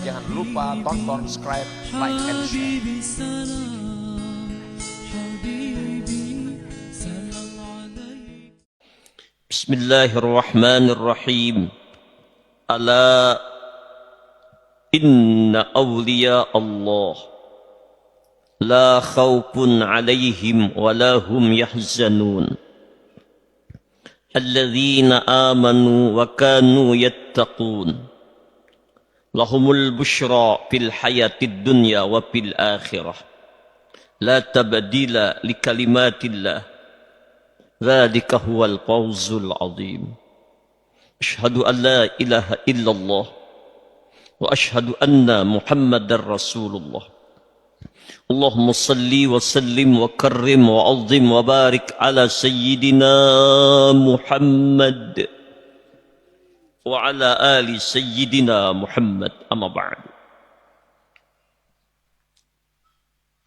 Jangan lupa tonton, subscribe, like, and share. Bismillahirrahmanirrahim. Ala inna awliya Allah la khawfun alaihim wa la hum yahzanun. Alladzina amanu wa kanu yattaqun. Lahumul bushra fil hayatid dunya wa fil akhirah. La tabdila li kalimatillah. Dzalika huwal fawzul azim. Asyhadu an la ilaha illallah wa asyhadu anna Muhammadar Rasulullah. Allahumma salli wa sallim wa karrim wa azim wa barik ala sayyidina Muhammad wa ala ali sayyidina Muhammad, amma ba'du.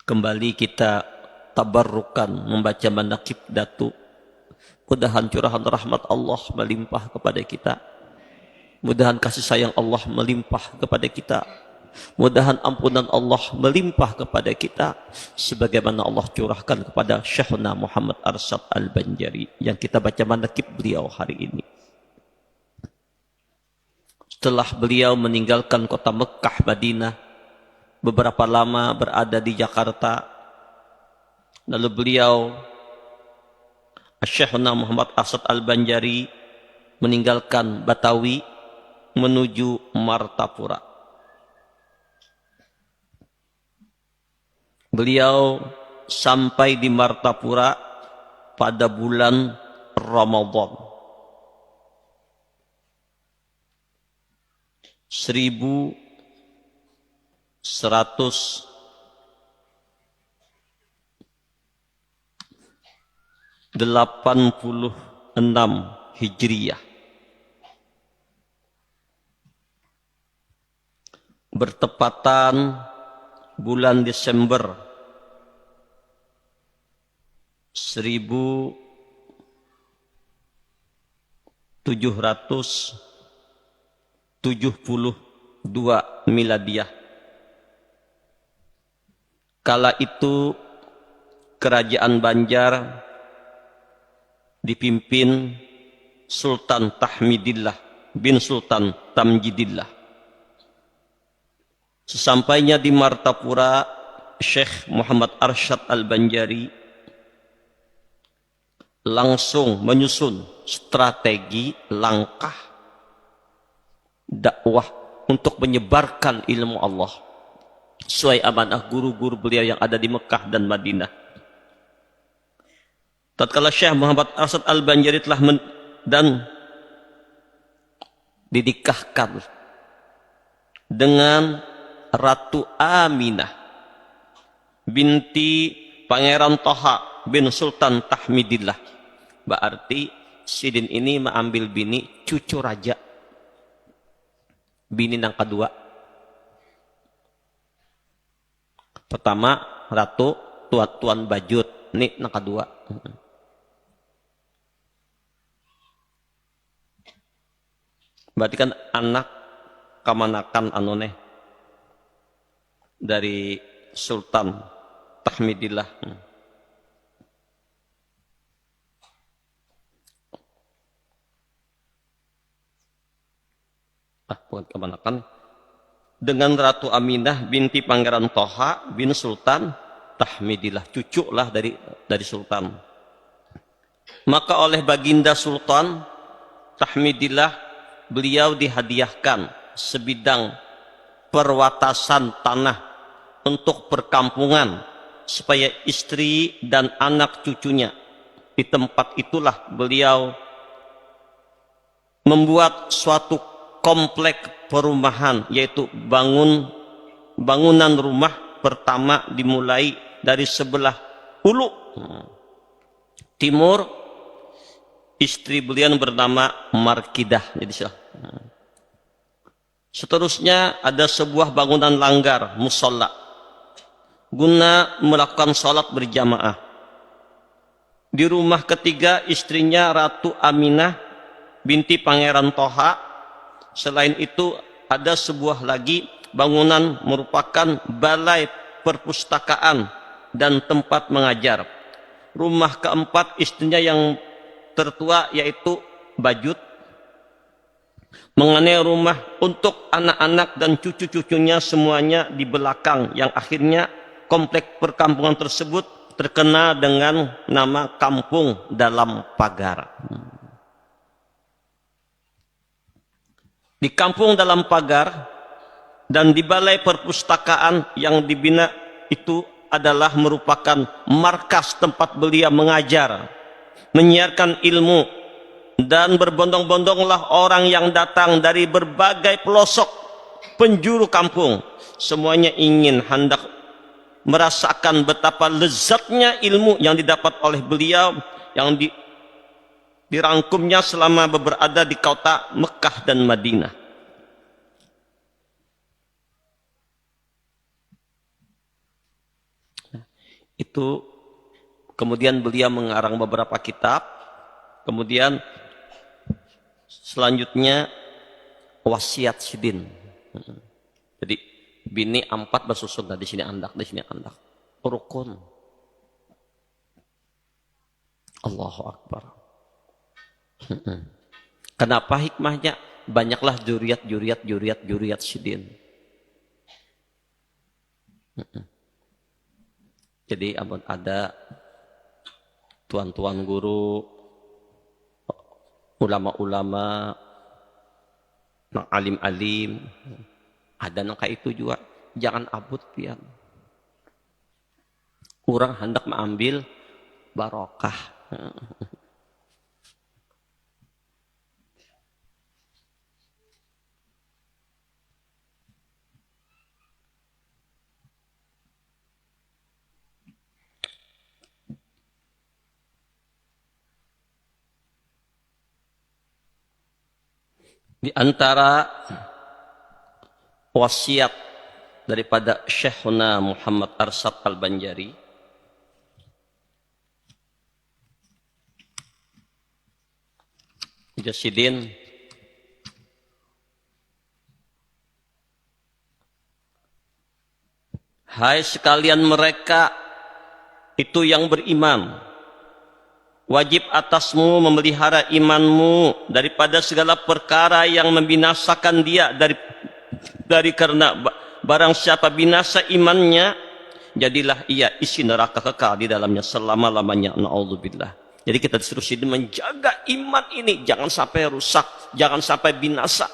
Kembali kita tabarrukan membaca manaqib Datu. Mudahan curahan rahmat Allah melimpah kepada kita. Mudahan kasih sayang Allah melimpah kepada kita. Mudahan ampunan Allah melimpah kepada kita, sebagaimana Allah curahkan kepada Syekhuna Muhammad Arsyad Al-Banjari yang kita baca manaqib beliau hari ini. Setelah beliau meninggalkan kota Mekah, Madinah, beberapa lama berada di Jakarta, lalu beliau Syekhuna Muhammad Arsyad Al-Banjari meninggalkan Batawi menuju Martapura. Beliau sampai di Martapura pada bulan Ramadan 1186 Hijriyah, bertepatan bulan Desember 1772 Miladiah. Kala itu kerajaan Banjar dipimpin Sultan Tahmidillah bin Sultan Tamjidillah. Sesampainya di Martapura, Syekh Muhammad Arsyad Al-Banjari langsung menyusun strategi langkah dakwah untuk menyebarkan ilmu Allah sesuai amanah guru-guru beliau yang ada di Mekah dan Madinah. Tatkala Syekh Muhammad Arsyad Al-Banjari telah dan dinikahkan dengan Ratu Aminah binti Pangeran Toha bin Sultan Tahmidillah. Berarti Sidin ini mengambil bini cucu raja. Bini yang kedua. Pertama Ratu Tuan Bajut, ini yang kedua. Berarti kan anak kamanakan anone dari Sultan Tahmidillah. Bukan kemanakan, dengan Ratu Aminah binti Pangeran Toha bin Sultan Tahmidillah, cucu lah dari Sultan. Maka oleh baginda Sultan Tahmidillah, beliau dihadiahkan sebidang perwatasan tanah untuk perkampungan supaya istri dan anak cucunya. Di tempat itulah beliau membuat suatu komplek perumahan, yaitu bangunan rumah pertama dimulai dari sebelah hulu timur. Istri beliau bernama Markidah. Jadi seterusnya ada sebuah bangunan langgar, musola, guna melakukan sholat berjamaah. Di rumah ketiga istrinya Ratu Aminah binti Pangeran Toha Selain itu ada sebuah lagi bangunan merupakan balai perpustakaan dan tempat mengajar. Rumah keempat istrinya yang tertua yaitu Bajut. Mengenai rumah untuk anak-anak dan cucu-cucunya semuanya di belakang, yang akhirnya komplek perkampungan tersebut terkenal dengan nama Kampung Dalam Pagar. Di Kampung Dalam Pagar dan di balai perpustakaan yang dibina itu adalah merupakan markas tempat beliau mengajar, menyiarkan ilmu, dan berbondong-bondonglah orang yang datang dari berbagai pelosok penjuru kampung. Semuanya ingin hendak merasakan betapa lezatnya ilmu yang didapat oleh beliau yang dirangkumnya selama berada di kota Mekah dan Madinah. Itu kemudian beliau mengarang beberapa kitab. Kemudian selanjutnya wasiat Sidin. Jadi bini empat bersusun, di sini andak, di sini andak. Rukun. Allahu Akbar. Kenapa hikmahnya? Banyaklah juriat Sidin. Jadi ada tuan-tuan guru, ulama-ulama, nang alim-alim, ada nang kayak itu juga. Jangan abut pian. Kurang hendak mengambil barokah. Di antara wasiat daripada Syekhuna Muhammad Arsad Al-Banjari, Jasidin, hai sekalian mereka itu yang beriman, wajib atasmu memelihara imanmu daripada segala perkara yang membinasakan dia dari karena barang siapa binasa imannya, jadilah ia isi neraka kekal di dalamnya selama-lamanya. Na'udzubillah. Jadi kita disuruh menjaga iman ini, jangan sampai rusak, jangan sampai binasa.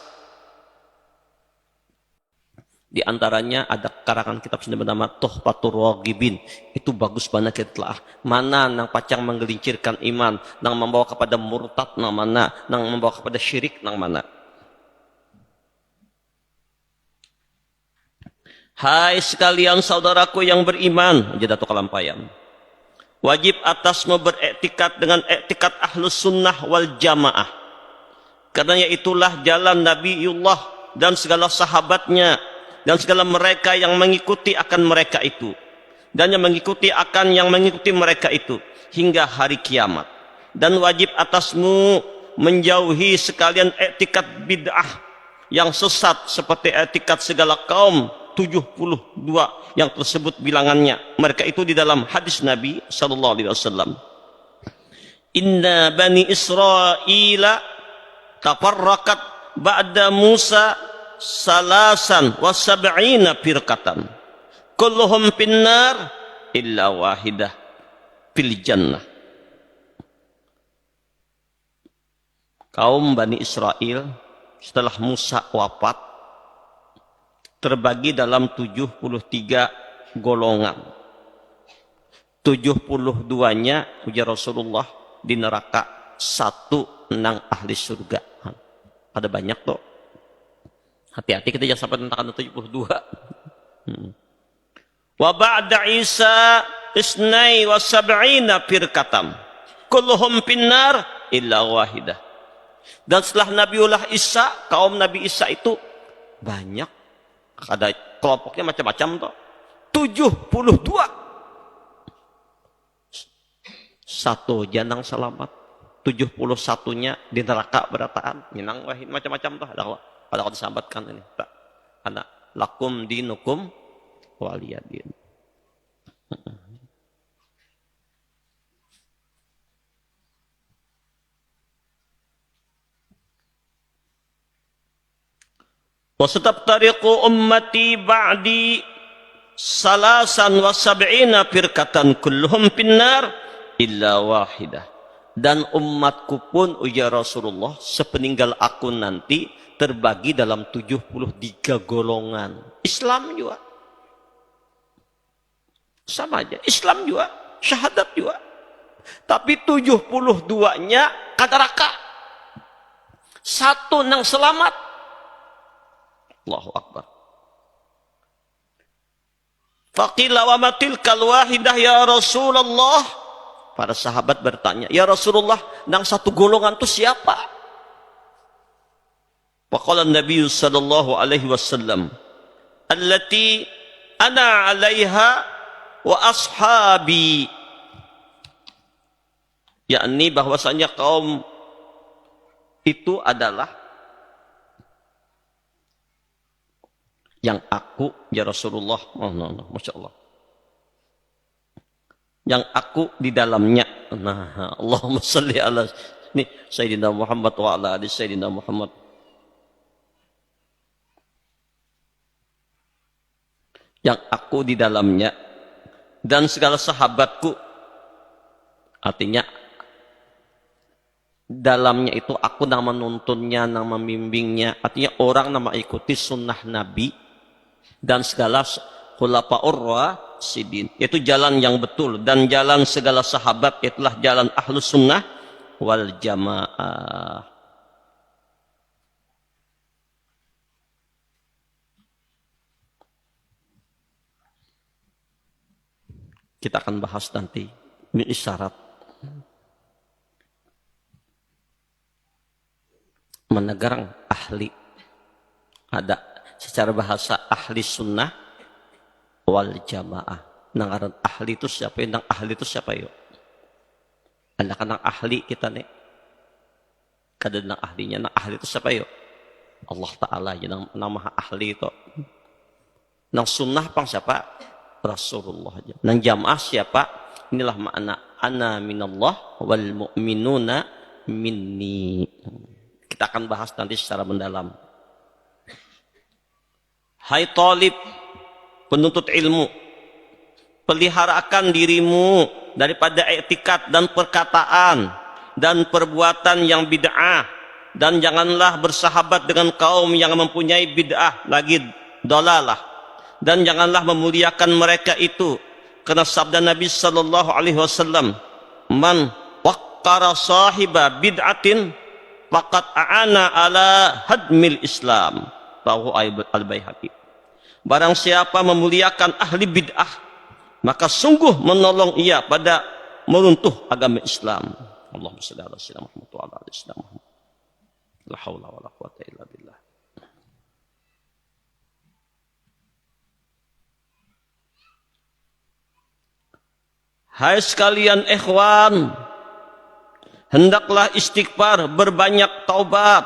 Di antaranya ada karangan kitab sendiri bernama Tuhfatur Raghibin. Itu bagus banget kita telah. Mana nang pacang menggelincirkan iman, nang membawa kepada murtad nang mana, nang membawa kepada syirik nang mana. Hai sekalian saudaraku yang beriman, Jadatul Kalampayan. Wajib atasmu beriktikad dengan iktikad ahlus sunnah wal jamaah. Karena itulah jalan Nabiullah dan segala sahabatnya, dan segala mereka yang mengikuti akan mereka itu, dan yang mengikuti akan yang mengikuti mereka itu hingga hari kiamat. Dan wajib atasmu menjauhi sekalian iktikad bid'ah yang sesat seperti iktikad segala kaum 72 yang tersebut bilangannya. Mereka itu di dalam hadis Nabi sallallahu alaihi wasallam. Inna bani Israila tafarraqat ba'da Musa salasan wa sab'ina firqatan kulluhum finnar illa wahidah fil jannah. Kaum Bani Israel setelah Musa wafat terbagi dalam 73 golongan. 72-nya ujar Rasulullah di neraka, 1 nang ahli surga. Ada banyak tuh. Hati-hati kita jangan sampai tentang 72. Wa ba'da Isa isnai wa sab'ina firqatam kulluhum finnar illa wahidah. Dan setelah Nabiullah Isa, kaum Nabi Isa itu banyak. Ada kelompoknya macam-macam tuh. 72. Satu janang selamat. 71-nya di neraka berataan. Minang wahid macam-macam tuh. Ada Pada kalau disampaikan ini, anak lakum dinukum waliyadin. Wasataftariqu ummati ba'di salasan wa sab'ina firqatan kulluhum finnar illa wahidah. Dan umatku pun ujar Rasulullah sepeninggal aku nanti terbagi dalam 73 golongan. Islam juga sama aja, Islam juga, syahadat juga. Tapi 72-nya kadaraka. Satu nang selamat. Allahu Akbar. Faqila wa matil kal wahidah ya Rasulullah. Para sahabat bertanya, ya Rasulullah, nang satu golongan itu siapa? Faqala Nabi sallallahu alaihi wasallam, allati ana 'alaiha wa ashabi. Yakni bahwasanya kaum itu adalah yang aku, ya Rasulullah, Masya Allah, yang aku di dalamnya. Nah, Allahumma salli ala ini Sayyidina Muhammad wa ala ali Sayyidina Muhammad. Yang aku di dalamnya dan segala sahabatku, artinya dalamnya itu aku yang menuntunnya, yang membimbingnya, artinya orang yang mengikuti sunnah Nabi dan segala khulafaur rasyidin, itu jalan yang betul, dan jalan segala sahabat itulah jalan ahlus sunnah wal jamaah. Kita akan bahas nanti ini isyarat menegarang ahli, ada secara bahasa ahli sunnah wal jamaah. Nang ahli itu siapa? Nang ahli itu siapa yuk? Anda kan nang ahli kita nih. Kada nang ahlinya, nang ahli itu siapa yuk? Allah Ta'ala ya nama ahli itu. Nang sunnah pang siapa? Rasulullah aja. Nang jamaah siapa? Inilah makna ana minallah wal mu'minuna minni. Kita akan bahas nanti secara mendalam. Hai talib, penuntut ilmu, peliharakan dirimu daripada etikad dan perkataan dan perbuatan yang bid'ah, dan janganlah bersahabat dengan kaum yang mempunyai bid'ah lagi dalalah, dan janganlah memuliakan mereka itu, karena sabda Nabi sallallahu alaihi wasallam, man waqqara sahiba bid'atin faqad a'ana ala hadmil Islam. Rawahu Al-Baihaqi. Barang siapa memuliakan ahli bid'ah, maka sungguh menolong ia pada meruntuh agama Islam. Allahumma shalli ala sayyidina Muhammad wa ala ali sayyidina Muhammad. La haula wala quwwata illa billah. Hai sekalian ikhwan, hendaklah istighfar, berbanyak taubat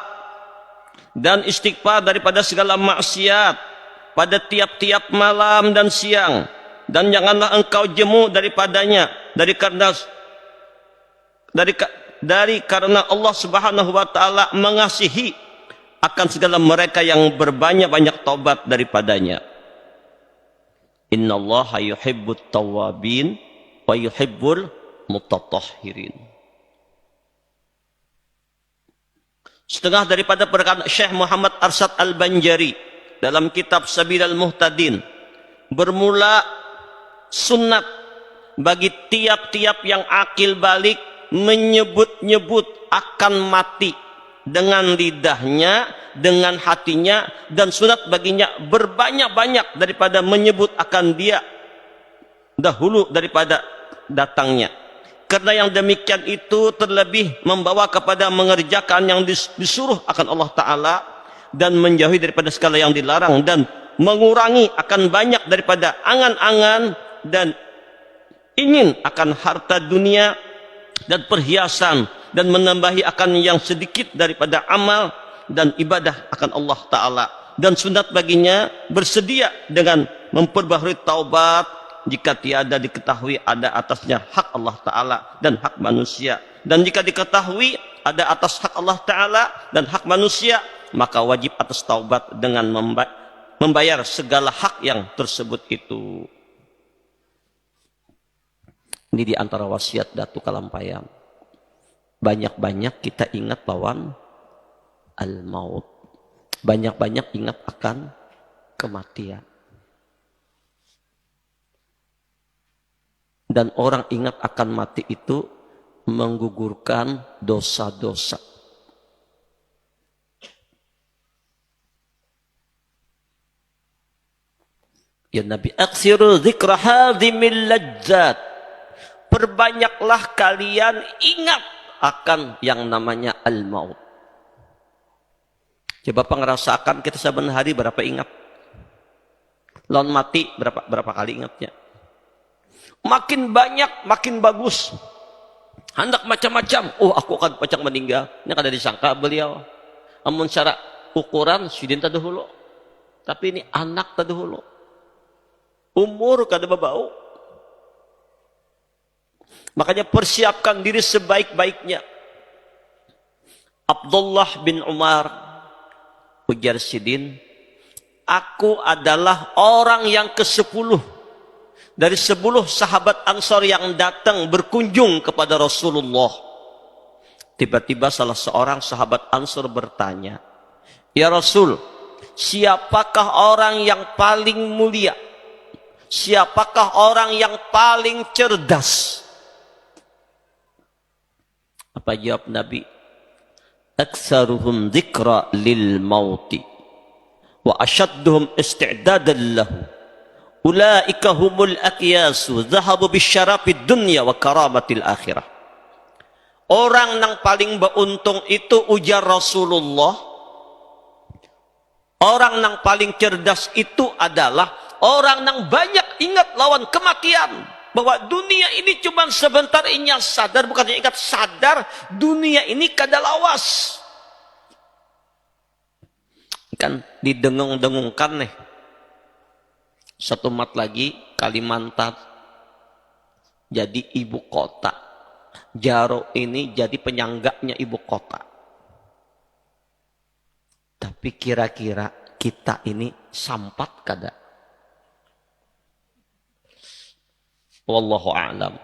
dan istighfar daripada segala maksiat pada tiap-tiap malam dan siang, dan janganlah engkau jemu daripadanya dari karena Allah Subhanahu wa taala mengasihi akan segala mereka yang berbanyak-banyak taubat daripadanya. Innallaha yuhibbut tawwabin wa yuhibbul mutatahhirin. Setengah daripada perkataan Syekh Muhammad Arsyad Al-Banjari dalam kitab Sabilal Muhtadin, bermula sunat bagi tiap-tiap yang akil balik menyebut-nyebut akan mati dengan lidahnya, dengan hatinya, dan sunat baginya berbanyak-banyak daripada menyebut akan dia dahulu daripada datangnya. Karena yang demikian itu terlebih membawa kepada mengerjakan yang disuruh akan Allah Ta'ala, dan menjauhi daripada segala yang dilarang, dan mengurangi akan banyak daripada angan-angan dan ingin akan harta dunia dan perhiasan, dan menambahi akan yang sedikit daripada amal, dan ibadah akan Allah Ta'ala. Dan sunat baginya bersedia dengan memperbaharui taubat jika tiada diketahui ada atasnya hak Allah Ta'ala dan hak manusia. Dan jika diketahui ada atas hak Allah Ta'ala dan hak manusia, maka wajib atas taubat dengan membayar segala hak yang tersebut itu. Ini di antara wasiat Datu Kalampayan. Banyak-banyak kita ingat lawan al-maut. Banyak-banyak ingat akan kematian. Dan orang ingat akan mati itu menggugurkan dosa-dosa. Ya Nabi, aksiru dzikra hadhimil ladzat. Perbanyaklah kalian ingat akan yang namanya al-maut. Coba Bapak ngerasakan kita saben hari berapa ingat? Lawan mati berapa kali ingatnya? Makin banyak, makin bagus. Hendak macam-macam. Oh, aku akan pacak meninggal. Ini kada disangka beliau. Amun secara ukuran sidin tadi dahulu. Tapi ini anak tadi dahulu. Umur kada babau. Makanya persiapkan diri sebaik-baiknya. Abdullah bin Umar ujar sidin, aku adalah orang yang ke-10 dari 10 sahabat Ansor yang datang berkunjung kepada Rasulullah. Tiba-tiba salah seorang sahabat Ansor bertanya, ya Rasul, siapakah orang yang paling mulia? Siapakah orang yang paling cerdas? Apa jawab Nabi? Aktsaruhum dzikra lil mauti wa ashadduhum isti'dadan lahu. Ulaika humul aqyasu dhahabu bisyarafid dunya wa karamatil akhirah. Orang yang paling beruntung itu ujar Rasulullah. Orang yang paling cerdas itu adalah orang yang banyak ingat lawan kematian. Bahwa dunia ini cuma sebentar, inya sadar, bukannya ingat sadar, dunia ini kada lawas. Kan didengung-dengungkan nih. Satu mat lagi, Kalimantan jadi ibu kota. Jaro ini jadi penyangganya ibu kota. Tapi kira-kira kita ini sampat kada? Wallahu a'lam.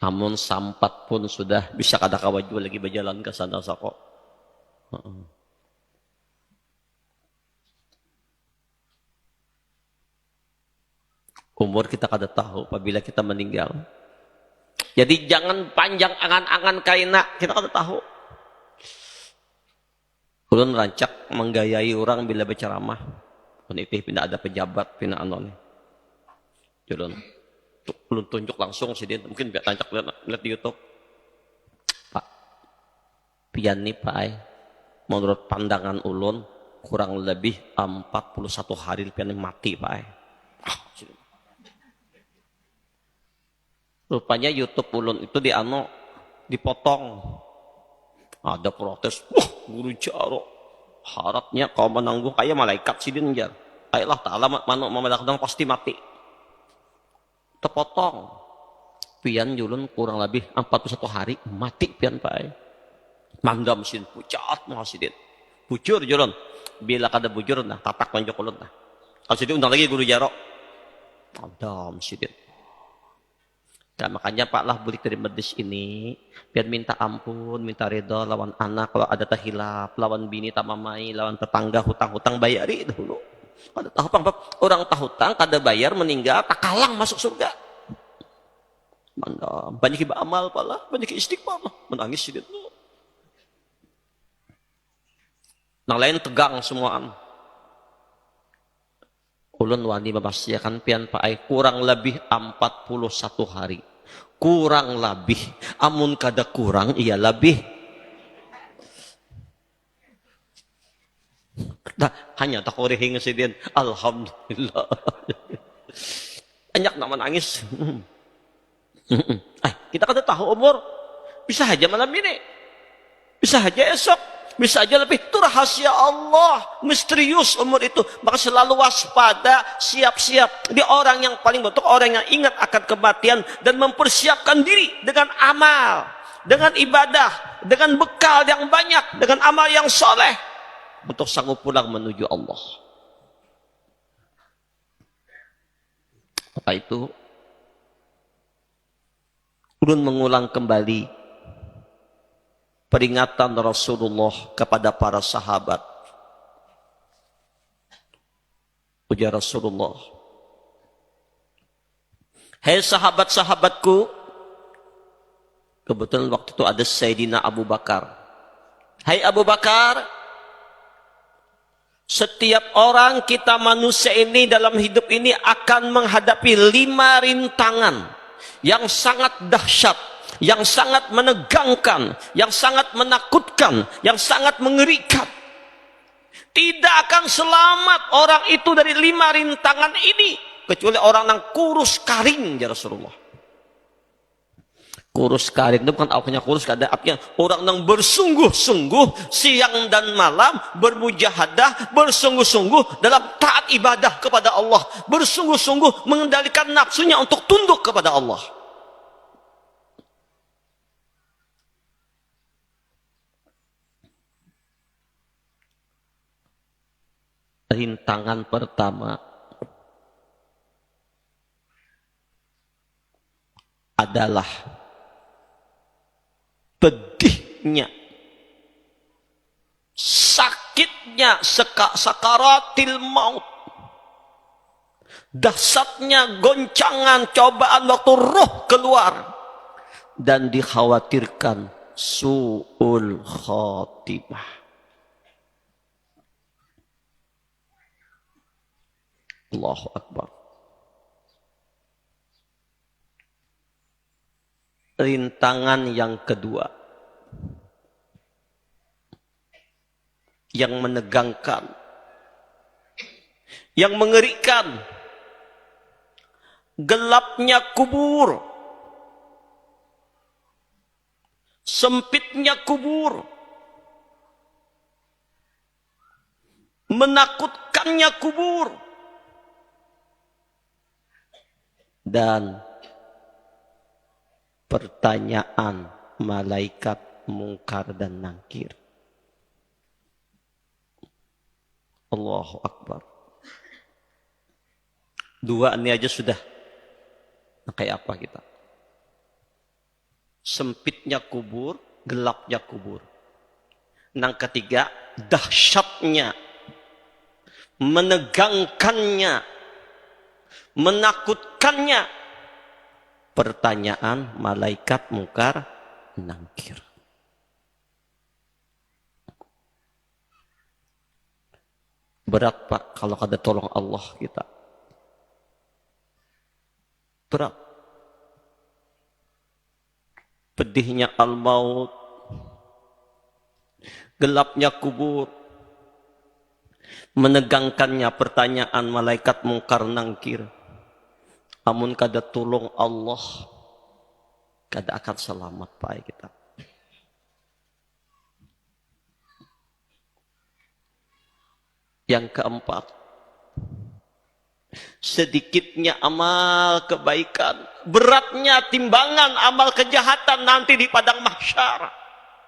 Namun sampat pun sudah bisa kada kawaju lagi berjalan ke sana sako. Umur kita kada tahu apabila kita meninggal. Jadi jangan panjang angan-angan kaina, kita kada tahu. Ulun rancak menggayai orang bila berceramah. Itu pindah ada pejabat, pindah anon. Jadi ulun tunjuk langsung sih dia, mungkin biar rancak lihat di YouTube. Pak, pian nih Pak, menurut pandangan ulun kurang lebih 41 hari pian mati Pak. Rupanya YouTube ulun itu dipotong. Ada protes, wah guru jaro, harapnya kau menangguh kayak malaikat sidin jar. Ayolah ta'ala manuk mamalakadang pasti mati. Terpotong. Pian julun kurang lebih 41 hari mati pian Pak. Mandam sidin pucat mah sidin. Bujur julun. Bila kada bujur nah tatak manjok ulun nah. Kalau sidin undang lagi guru jaro. Mandam sidin. Nah, makanya Pak lah bulik dari medis ini biar minta ampun, minta ridho lawan anak kalau ada tahilap, lawan bini tamamai, lawan tetangga hutang-hutang bayari dulu. Kada tahu orang tahu hutang kada bayar meninggal tak kalang masuk surga. Mana banyak iba amal pala, banyak istighfar menangis sidit lu. Nang lain tegang semuaan. Ulun wani memastikan pian Pak kurang lebih 41 hari. Kurang lebih, amun kada kurang iya lebih. Nah, hanya tak korehing sidin. Alhamdulillah. Banyak nama nangis. Kita kada tahu umur. Bisa aja malam ini. Bisa saja esok, bisa saja lebih. Itu rahasia Allah, misterius umur itu. Maka selalu waspada, siap-siap. Dia orang yang paling betul, orang yang ingat akan kematian dan mempersiapkan diri dengan amal, dengan ibadah, dengan bekal yang banyak, dengan amal yang soleh untuk sanggup pulang menuju Allah. Maka itu ulun mengulang kembali peringatan Rasulullah kepada para sahabat. Ujar Rasulullah, "Hei sahabat-sahabatku," kebetulan waktu itu ada Sayyidina Abu Bakar. "Hai Abu Bakar, setiap orang kita manusia ini dalam hidup ini akan menghadapi 5 rintangan yang sangat dahsyat, yang sangat menegangkan, yang sangat menakutkan, yang sangat mengerikan. Tidak akan selamat orang itu dari 5 rintangan ini kecuali orang yang kurus karing," ya Rasulullah. Kurus karing itu bukan artinya kurus, ada artinya orang yang bersungguh-sungguh siang dan malam bermujahadah, bersungguh-sungguh dalam taat ibadah kepada Allah, bersungguh-sungguh mengendalikan nafsunya untuk tunduk kepada Allah. Rintangan pertama adalah pedihnya, sakitnya sakaratil maut, dahsyatnya goncangan cobaan waktu roh keluar, dan dikhawatirkan su'ul khatimah. Allahu Akbar. Rintangan yang kedua yang menegangkan, yang mengerikan, gelapnya kubur, sempitnya kubur, menakutkannya kubur, dan pertanyaan malaikat mungkar dan nangkir. Allahu Akbar. 2 ini aja sudah. Nah, kayak apa kita? Sempitnya kubur, gelapnya kubur. Yang ketiga, dahsyatnya, menegangkannya, menakutkannya. Pertanyaan malaikat mungkar nangkir. Berat Pak kalau kada tolong Allah kita. Berat. Pedihnya al-maut, gelapnya kubur, menegangkannya pertanyaan malaikat mungkar nangkir. Amun kada tolong Allah, kada akan selamat Pak kita. Yang keempat, sedikitnya amal kebaikan, beratnya timbangan amal kejahatan nanti di padang mahsyar.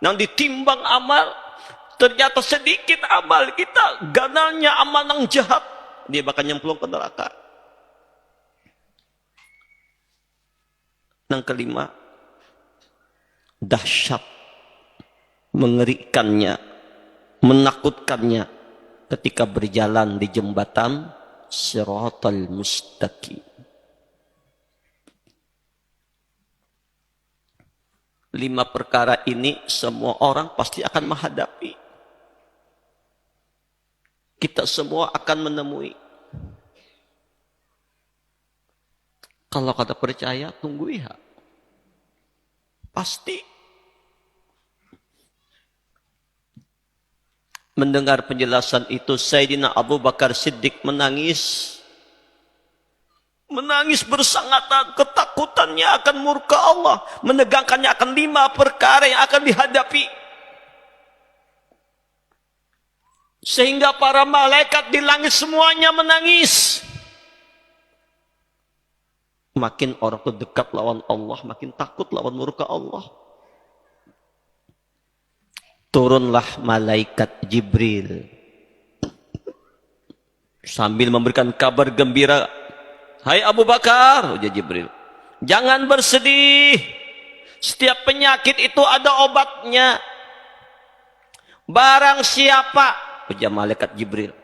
Nanti ditimbang amal, ternyata sedikit amal kita, ganalnya amal yang jahat, dia bakal nyemplung ke neraka. Yang kelima, dahsyat, mengerikannya, menakutkannya ketika berjalan di jembatan Shiratal Mustaqim. 5 perkara ini semua orang pasti akan menghadapi. Kita semua akan menemui. Kalau kata percaya, tunggu ya. Pasti. Mendengar penjelasan itu, Sayyidina Abu Bakar Siddiq menangis. Menangis bersangatan, ketakutannya akan murka Allah. Menegangkannya akan 5 perkara yang akan dihadapi. Sehingga para malaikat di langit semuanya menangis. Makin orang itu dekat lawan Allah, makin takut lawan murka Allah. Turunlah malaikat Jibril sambil memberikan kabar gembira. Hai Abu Bakar, ujar Jibril, jangan bersedih. Setiap penyakit itu ada obatnya. Barang siapa, ujar malaikat Jibril,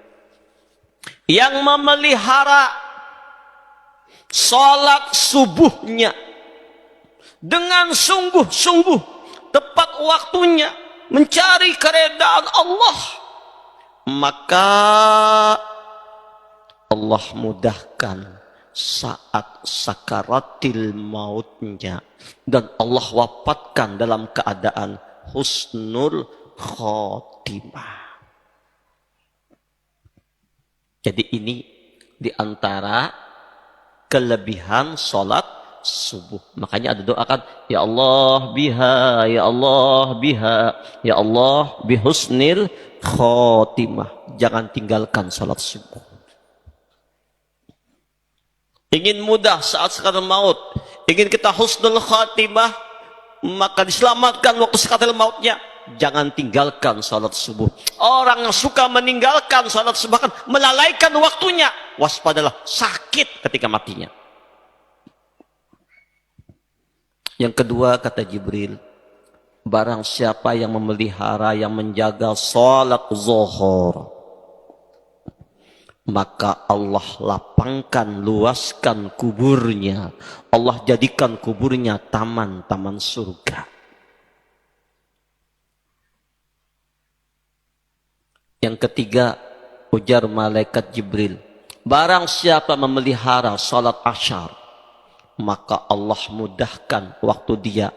yang memelihara salat subuhnya dengan sungguh-sungguh, tepat waktunya, mencari keredaan Allah, maka Allah mudahkan saat sakaratil mautnya, dan Allah wafatkan dalam keadaan husnul khotimah. Jadi ini diantara kelebihan salat subuh. Makanya ada doa kan, ya Allah biha, ya Allah biha, ya Allah bihusnil khotimah. Jangan tinggalkan salat subuh. Ingin mudah saat sakaratul maut, ingin kita husnul khotimah, maka diselamatkan waktu sakaratul mautnya, jangan tinggalkan salat subuh. Orang yang suka meninggalkan salat subuh, bahkan melalaikan waktunya, waspadalah, sakit ketika matinya. Yang kedua, kata Jibril, barang siapa yang memelihara, yang menjaga salat zuhur, maka Allah lapangkan, luaskan kuburnya. Allah jadikan kuburnya taman-taman surga. Yang ketiga, ujar malaikat Jibril, barang siapa memelihara salat asyar, maka Allah mudahkan waktu dia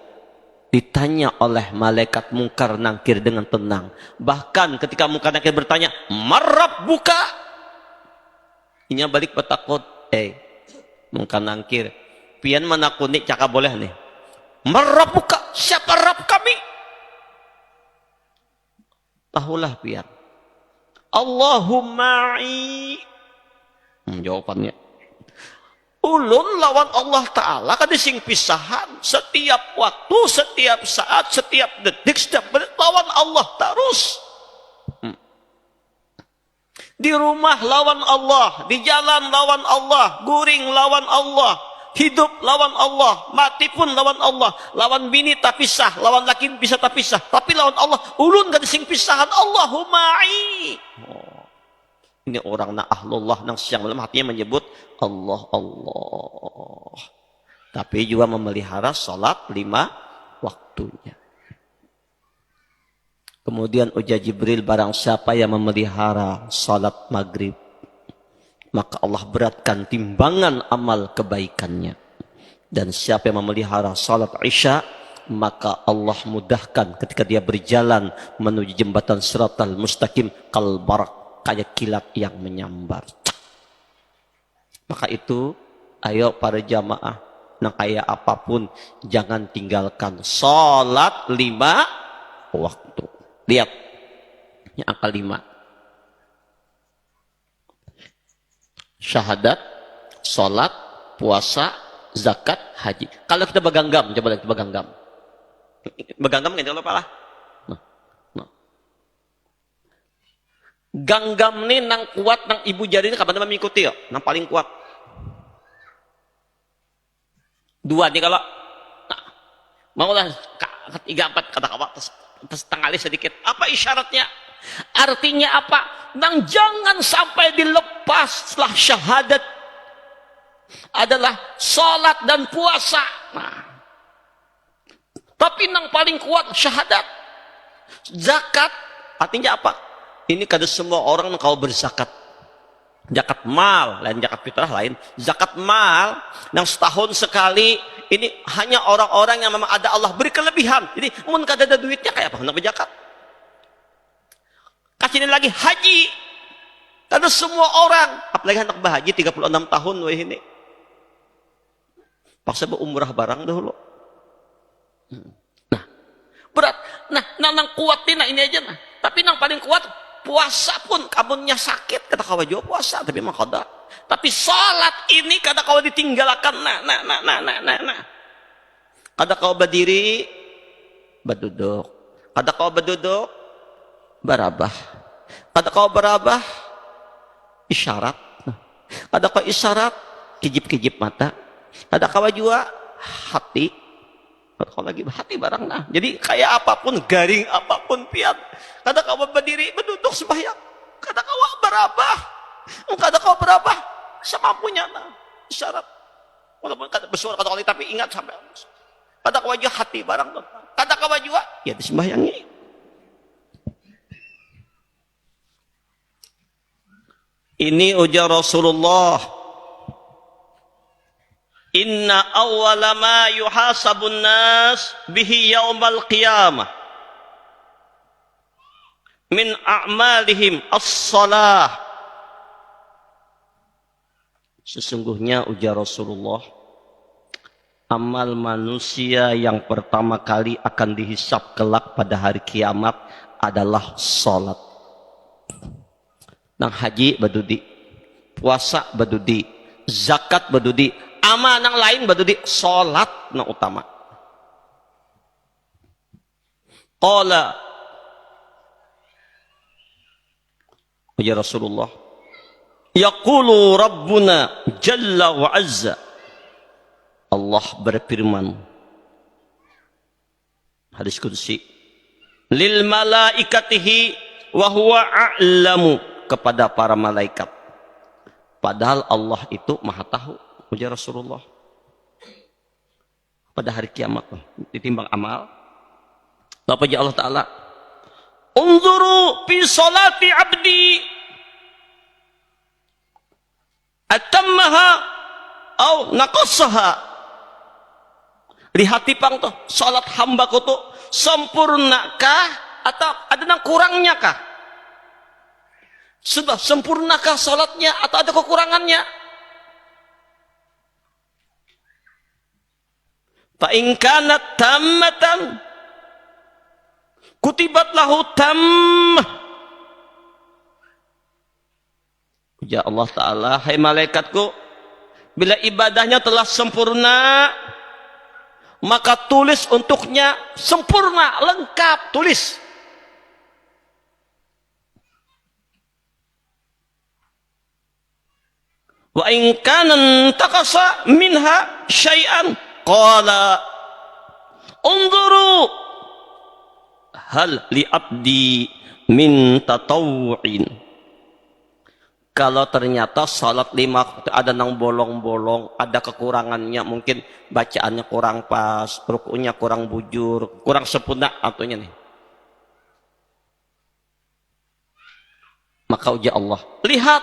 ditanya oleh malaikat mungkar nangkir dengan tenang. Bahkan ketika mungkar nangkir bertanya, marab buka, inya balik petakut, mungkar nangkir, pian manakuni cakap boleh nih, marab buka, siapa Rab kami? Tahulah pian, Allahummai. Jawabannya, ulun lawan Allah Ta'ala kan sing pisahan. Setiap waktu, setiap saat, setiap detik, setiap menit lawan Allah terus. Di rumah lawan Allah, di jalan lawan Allah, guring lawan Allah, hidup lawan Allah, mati pun lawan Allah. Lawan bini tak pisah, lawan laki bisa tak pisah, tapi lawan Allah ulun gak sing pisahan. Allahummai. Ini orang na ahlullah nang siang malam hatinya menyebut Allah Allah, tapi juga memelihara salat 5 waktunya. Kemudian ujar Jibril, barang siapa yang memelihara salat maghrib, maka Allah beratkan timbangan amal kebaikannya. Dan siapa yang memelihara salat isya, maka Allah mudahkan ketika dia berjalan menuju jembatan Siratal Mustaqim, kalbarak, kayak kilat yang menyambar. Maka itu, ayo para jamaah, nah kayak apapun, jangan tinggalkan salat 5 waktu. Lihat, yang angka 5. Syahadat, salat, puasa, zakat, haji. Kalau kita beganggam, coba kita beganggam. Beganggam nggak apa lah. Ganggam nih nang kuat nang ibu jari ini kapan mengikuti ya, nang paling kuat. 2 nih kalau, nah, maulah 3, 4 kata kawan setengah sedikit. Apa isyaratnya? Artinya apa? Nang jangan sampai dilepas setelah syahadat adalah salat dan puasa. Nah, tapi nang paling kuat syahadat. Zakat artinya apa? Ini kada semua orang kalau berzakat. Zakat mal, lain zakat fitrah lain. Zakat mal yang setahun sekali, ini hanya orang-orang yang memang ada Allah beri kelebihan. Jadi mun kada ada duitnya kayak apa hendak berzakat. Kasih ini lagi haji. Kada semua orang, apalagi hendak berhaji 36 tahun weh ini. Paksa berumrah barang dahulu. Nah, berat. Nah, nang kuat ini aja nah. Tapi nang paling kuat puasa pun kamunnya sakit kada kawa jua puasa tapi mah kada. Tapi salat ini kada kawa ditinggalkan. Nah. Kada kawa berdiri, berduduk. Kada kawa berduduk, barabah. Kada kawa barabah, isyarat. Kada kawa isyarat, kijip-kijip mata. Kada kawa jua hati. Kada kawa lagi hati barang nah. Jadi kayak apapun, garing apapun pian. Kada kawa berdiri, berduduk sembahyang. Kada kawa barabah. Kada kawa barabah, semampunya nah. Isyarat. Walaupun kada bersuara kada kali tapi ingat sampai kada kawa jua hati barang. Kada kawa jua ya disembahyangi. Ini ujar Rasulullah, inna awwala ma yuhasabun nas bihi yaumal qiyamah min a'malihim as-salah. Sesungguhnya ujar Rasulullah, amal manusia yang pertama kali akan dihisap kelak pada hari kiamat adalah salat. Nang haji badudi, puasa badudi, zakat badudi, amal nang lain badudi, salat nang utama. Qala ya Rasulullah, yaqulu rabbuna jalla wa azza, Allah berfirman, hadis qudsi, lil malaikatihi wa huwa a'lamu, kepada para malaikat. Padahal Allah itu maha tahu, ujar Rasulullah. Pada hari kiamat ditimbang amal. Apa ya Allah Ta'ala? Unzuru fi salati abdi atammaha au naqassaha. Lihat tipang tuh, salat hambaku tuh sempurnakah atau ada yang kurangnya kah? Sudah sempurnakah salatnya atau ada kekurangannya? Fa in kanat tammatan kutibat lahu tammah. Ya Allah Ta'ala, hai malaikatku, bila ibadahnya telah sempurna, maka tulis untuknya sempurna, lengkap, tulis. Wa in kana taqasa minha syai'an qala unzuru hal li abdi min tatawu'in. Kalau ternyata salat 5 ada nang bolong-bolong, ada kekurangannya, mungkin bacaannya kurang pas, rukunya kurang bujur, kurang sempurna atunya nih. Maka ujar Allah, lihat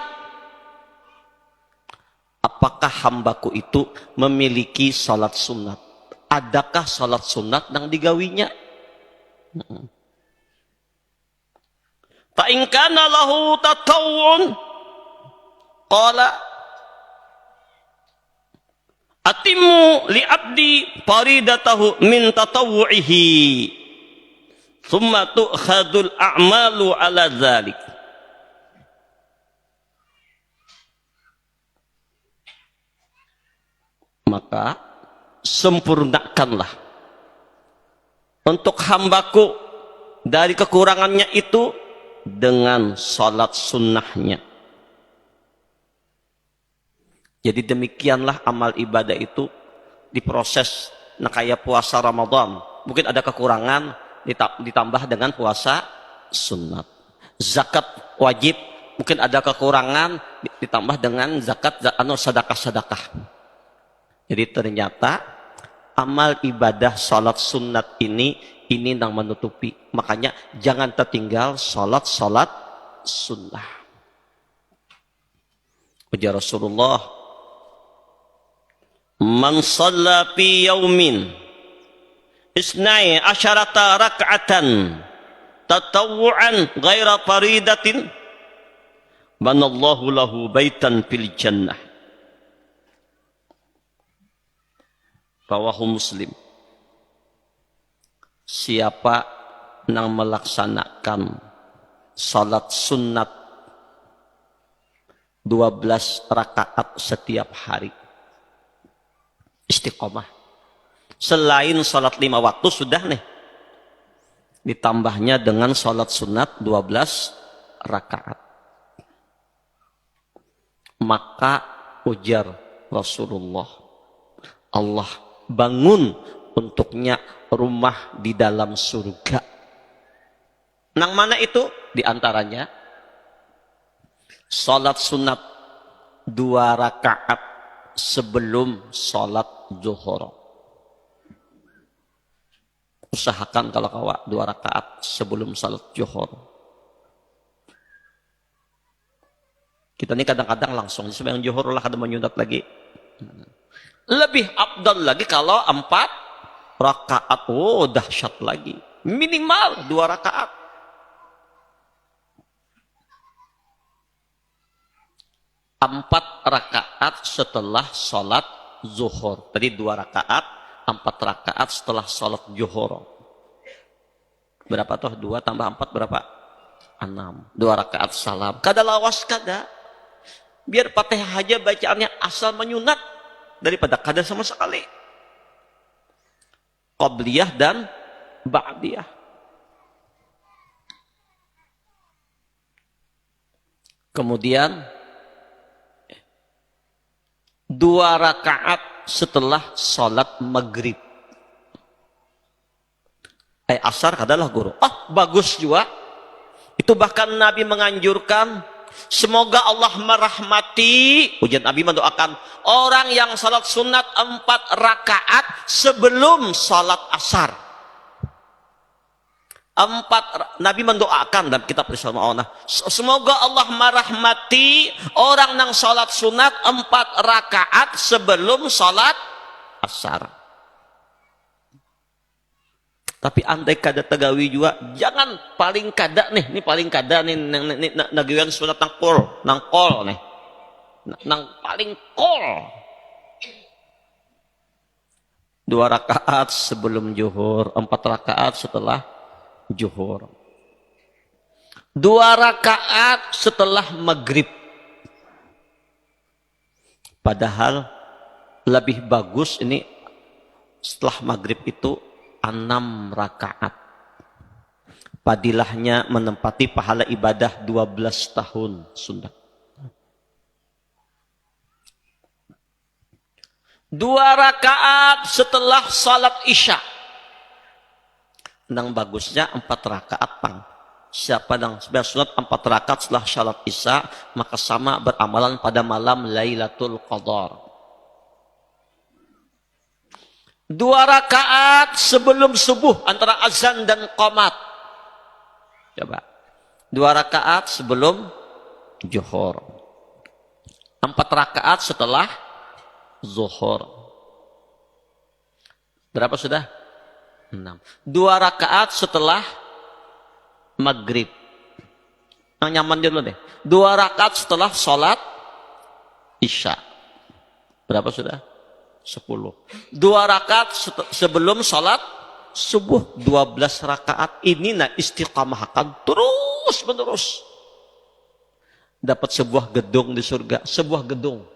apakah hambaku itu memiliki salat sunat? Adakah salat sunat yang digawinya? Fa in kana lahu tatawwun qala atimmu li abdi faridatahu min tatawwu'ihi thumma tu'khadul a'malu ala dzalik. Maka sempurnakanlah untuk hambaku dari kekurangannya itu dengan salat sunnahnya. Jadi demikianlah amal ibadah itu diproses. Nah kayak puasa Ramadan, mungkin ada kekurangan, ditambah dengan puasa sunnat. Zakat wajib, mungkin ada kekurangan, ditambah dengan zakat sedekah-sedekah. Jadi ternyata amal ibadah salat sunat ini yang menutupi. Makanya jangan tertinggal salat sunnah. Ujar Rasulullah, man shalla fi yaumin isnai asyarata rak'atan tatawwu'an ghaira faridatin banallahu lahu baitan fil jannah. Rawahu Muslim. Siapa yang melaksanakan salat sunnat 12 rakaat setiap hari. Istiqomah. Selain salat 5 waktu sudah nih. Ditambahnya dengan salat sunat 12 rakaat. Maka ujar Rasulullah, Allah bangun untuknya rumah di dalam surga. Nang mana itu? Di antaranya salat sunat 2 rakaat sebelum salat zuhur. Usahakan kalau kawa 2 rakaat sebelum salat zuhur. Kita ini kadang-kadang langsung sembahyang zuhur lah, kadang menyunat lagi. Lebih afdal lagi kalau 4 rakaat. Oh, dahsyat lagi. Minimal 2 rakaat. 4 rakaat setelah sholat zuhur. Tadi 2 rakaat, 4 rakaat setelah sholat zuhur. Berapa toh? 2 tambah 4 berapa? 6. 2 rakaat salam. Kada lawas kada. Biar Fatihah aja bacaannya asal menyunat daripada kada sama sekali. Qabliyah dan ba'diyah. Kemudian 2 rakaat setelah sholat maghrib. Asar kadalah guru. Bagus juga. Itu bahkan Nabi menganjurkan, semoga Allah merahmati, ujian Nabi mendoakan orang yang salat sunat 4 rakaat sebelum salat asar. Nabi mendoakan dalam kitab Risal Ma'unah, semoga Allah merahmati orang yang salat sunat 4 rakaat sebelum salat asar. Tapi andai kada tegawi juga, jangan paling kada nih, ini paling kada nih nagiwan sunat nang kol nih. Nang paling kol. 2 rakaat sebelum zuhur, 4 rakaat setelah zuhur. 2 rakaat setelah maghrib. Padahal lebih bagus ini setelah maghrib itu 6 rakaat. Padilahnya menempati pahala ibadah 12 tahun sunat. 2 rakaat setelah salat isya. Nang bagusnya 4 rakaat pang. Siapa yang sunat 4 rakaat setelah salat isya, maka sama beramalan pada malam Lailatul Qadar. 2 rakaat sebelum subuh antara azan dan qomat. Coba. 2 rakaat sebelum zuhur. 4 rakaat setelah zuhur. Berapa sudah? 6. 2 rakaat setelah maghrib. Yang nyaman dulu deh. 2 rakaat setelah sholat isya. Berapa sudah? 10. 2 rakaat sebelum sholat subuh. 12 rakaat. Ini istiqamahkan terus menerus. Dapat sebuah gedung di surga. Sebuah gedung.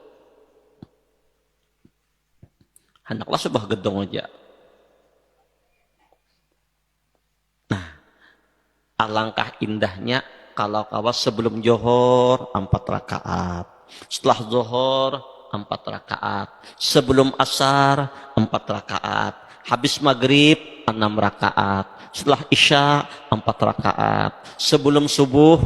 Hendaklah sebuah gedung aja. Nah, alangkah indahnya kalau kawas sebelum zuhur 4 rakaat. Setelah zuhur 4 rakaat. Sebelum asar 4 rakaat. Habis maghrib 6 rakaat. Setelah isya 4 rakaat. Sebelum subuh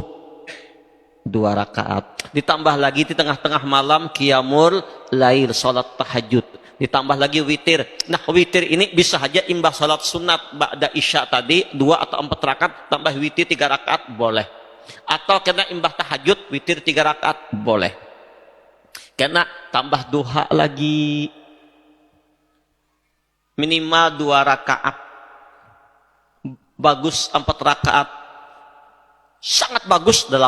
2 rakaat. Ditambah lagi di tengah-tengah malam qiyamul lail, salat tahajud. Ditambah lagi witir. Nah, witir ini bisa saja imbah salat sunat ba'da isya tadi 2 atau 4 rakaat, tambah witir 3 rakaat boleh. Atau kena imbah tahajud witir 3 rakaat boleh. Kena tambah duha lagi minimal 2 rakaat. Bagus 4 rakaat. Sangat bagus 8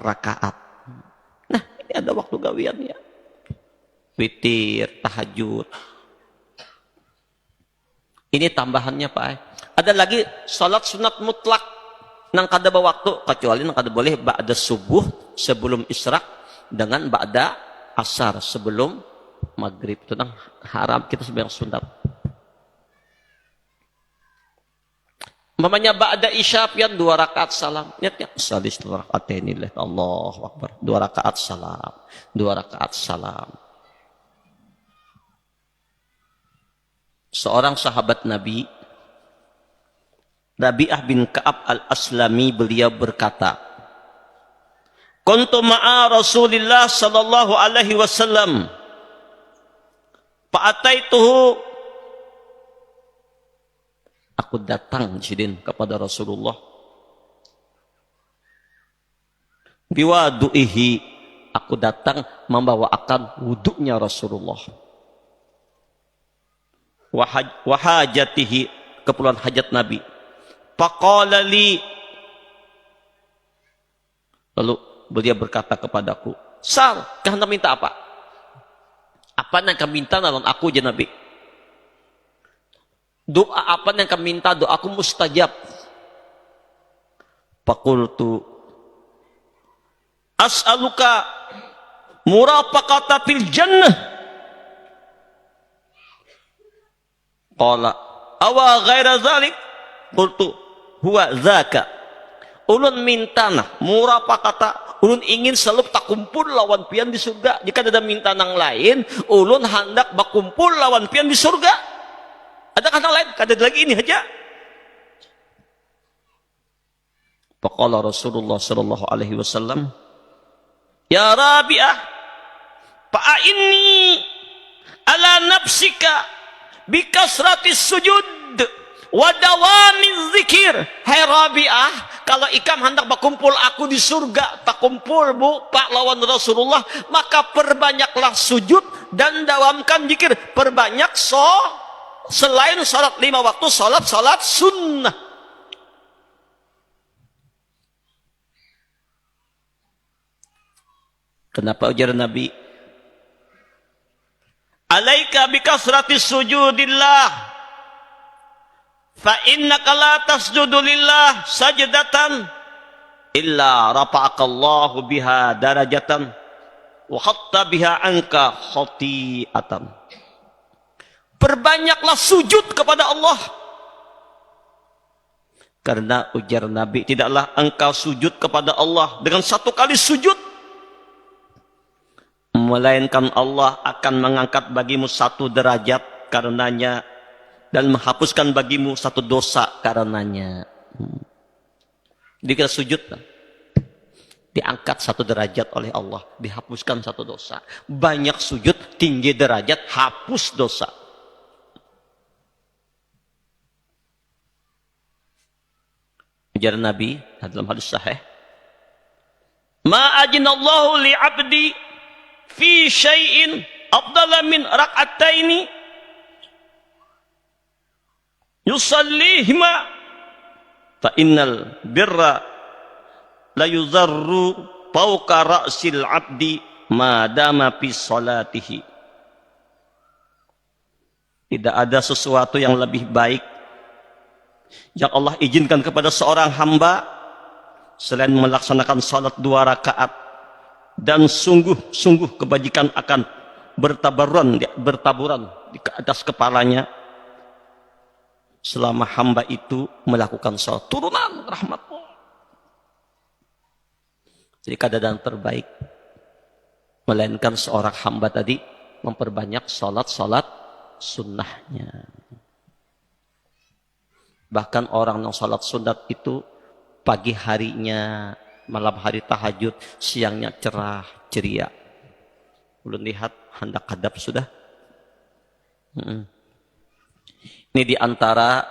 rakaat. Nah, ini ada waktu gawian ya. Witir, tahajud. Ini tambahannya Pak. Ada lagi salat sunat mutlak nang kada waktu kecuali nang kada boleh ba'da subuh sebelum isyraq dengan ba'da asar sebelum maghrib. Itu nang haram kita sembahyang sunat. Mamanya ba'da isya pian 2 rakaat salam. Niatnya salis 2 rakaatain lillah. Allahu akbar. 2 rakaat salam. 2 rakaat salam. Seorang sahabat Nabi Rabi'ah bin Ka'ab al-Aslami beliau berkata, "Kuntu ma'a Rasulillah sallallahu alaihi wasallam fa'ataituhu." Aku datang sidin kepada Rasulullah. Biwadu'ihi, aku datang membawakan wuduknya Rasulullah. Wahajatihi, keperluan hajat Nabi. Faqala li, lalu beliau berkata kepadaku, "Sal, kau hendak minta apa?" Apa yang kau minta dalam aku je Nabi? Doa apa yang kau minta, doaku mustajab. Faqultu as'aluka murafaqata fil jannah. Qala awa ghaira zalik. Qultu huwa zaka. Ulun minta nah murafaqata, ulun ingin selalu tak kumpul lawan pian di surga. Jika ada minta nang lain, ulun hendak berkumpul lawan pian di surga. Ada kata lain, kada lagi ini aja. Faqala Rasulullah sallallahu alaihi wasallam, "Ya Rabi'ah, fa'inni ala nafsika bi kasratis sujud wa dawamiz zikir." Hai Rabi'ah, kalau ikam hendak berkumpul aku di surga, tak kumpul bu pak lawan Rasulullah, maka perbanyaklah sujud dan dawamkan zikir. Perbanyak selain salat 5 waktu, salat sunnah. Kenapa ujar Nabi? Alaika bikasrati sujudillah, fa innaka la tasjudu lillah sajdatan illa rafa'akallahu biha darajatan wa hatta biha anka khati'atan. Perbanyaklah sujud kepada Allah. Karena ujar Nabi, tidaklah engkau sujud kepada Allah dengan 1 kali sujud, melainkan Allah akan mengangkat bagimu 1 derajat karenanya dan menghapuskan bagimu 1 dosa karenanya. Jadi kita sujud, diangkat 1 derajat oleh Allah, dihapuskan 1 dosa. Banyak sujud, tinggi derajat, hapus dosa. Ujar Nabi dalam hadis sahih, "Ma ajinallahu li 'abdi fi syai'in afdala min rak'ataini yusallihima fa innal birra la yuzarru fawqa ra'sil 'abdi ma dama fi salatihi." Tidak ada sesuatu yang lebih baik yang Allah izinkan kepada seorang hamba selain melaksanakan salat 2 rakaat, dan sungguh kebajikan akan bertaburan di atas kepalanya selama hamba itu melakukan salat. Turunan rahmat Allah. Jadi keadaan terbaik melainkan seorang hamba tadi memperbanyak salat sunnahnya. Bahkan orang yang salat sunat itu pagi harinya, malam hari tahajud, siangnya cerah ceria. Belum lihat hendak hadap sudah. Ini diantara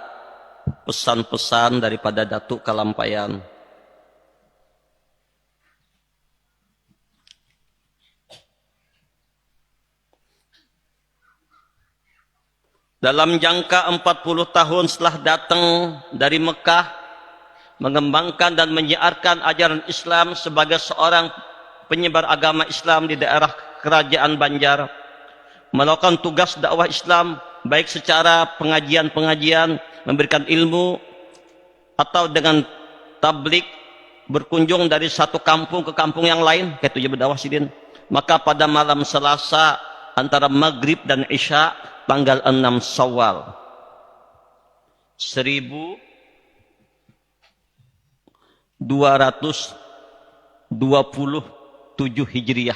pesan-pesan daripada Datuk Kalampayan. Dalam jangka 40 tahun setelah datang dari Mekah, mengembangkan dan menyiarkan ajaran Islam sebagai seorang penyebar agama Islam di daerah Kerajaan Banjar, melakukan tugas dakwah Islam baik secara pengajian-pengajian, memberikan ilmu, atau dengan tablik berkunjung dari satu kampung ke kampung yang lain, kayak itu berdakwah sidin. Maka pada malam Selasa antara maghrib dan isya tanggal 6 Syawal 1227 Hijriah,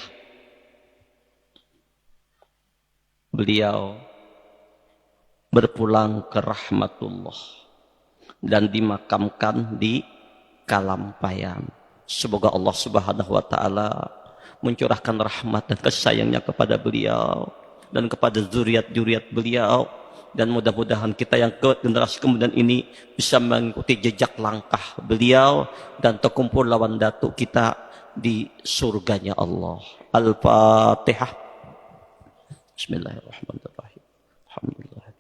beliau berpulang ke rahmatullah dan dimakamkan di Kalampayan. Semoga Allah Subhanahu wa taala mencurahkan rahmat dan kasih sayangnya kepada beliau dan kepada zuriat-zuriat beliau, dan mudah-mudahan kita yang ke generasi kemudian ini bisa mengikuti jejak langkah beliau dan terkumpul lawan datuk kita di surganya Allah. Al-Fatihah. Bismillahirrahmanirrahim. Alhamdulillah.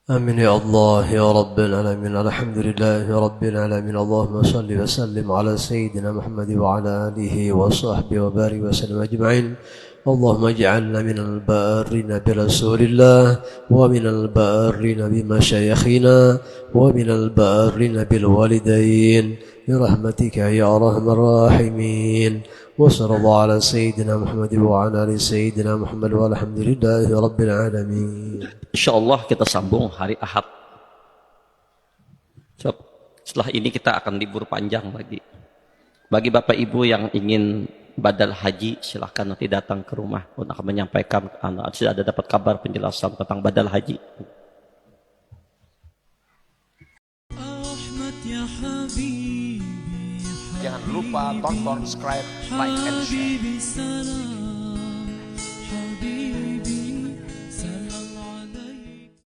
آمين يا الله يا رب العالمين. الحمد لله رب العالمين. اللهم صل وسلم على سيدنا محمد وعلى آله وصحبه وبارك وسلم أجمعين. اللهم اجعلنا من البارين برسول الله ومن البارين بمشايخنا ومن البارين بالوالدين برحمتك يا أرحم الراحمين. وصلى الله على سيدنا محمد وعلى آل سيدنا محمد والحمد لله رب العالمين. Insyaallah kita sambung hari Ahad. Setelah ini kita akan libur panjang lagi. Bagi Bapak Ibu yang ingin badal haji, silahkan nanti datang ke rumah. Pun akan menyampaikan, sudah ada dapat kabar penjelasan tentang badal haji. Jangan lupa tonton, subscribe, like, and share.